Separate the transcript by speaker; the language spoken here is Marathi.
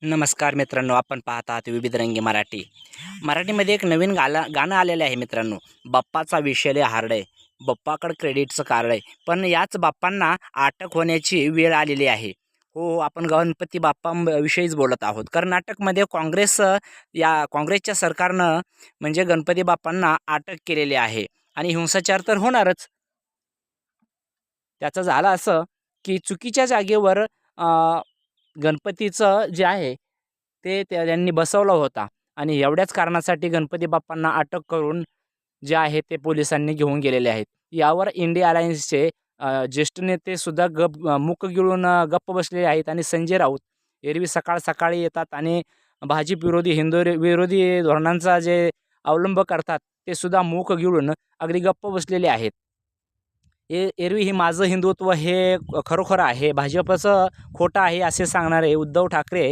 Speaker 1: नमस्कार मित्रांनो, आपण पाहत आहात विविध रंगी मराठी. मराठीमध्ये एक नवीन गाणं आलेलं आहे मित्रांनो. बाप्पाचा विषय लय हार्ड आहे. बाप्पाकडे क्रेडिटचं कार्ड आहे. पण याच बाप्पांना अटक होण्याची वेळ आलेली आहे. हो, आपण गणपती बाप्पांविषयीच बोलत आहोत. कर्नाटकमध्ये काँग्रेसच्या सरकारनं म्हणजे गणपती बाप्पांना अटक केलेली आहे आणि हिंसाचार तर होणारच. त्याचं झालं असं, की चुकीच्या जागेवर गणपतीचं जे आहे त्यांनी बसवला होता आणि एवढ्याच कारणासाठी गणपती बाप्पांना अटक करून जे आहे ते पोलिसांनी घेऊन गेलेले आहेत. यावर इंडिया अलायन्सचे ज्येष्ठ नेते सुद्धा मूक गिळून गप्प बसलेले आहेत आणि संजय राऊत एरवी सकाळी येतात आणि भाजप विरोधी, हिंदू विरोधी धोरणांचा जे अवलंब करतात ते सुद्धा मूक गिळून अगदी गप्प बसलेले आहेत. एरवी हे माझं हिंदुत्व हे खरोखर आहे, भाजपचं खोटं आहे असे सांगणारे उद्धव ठाकरे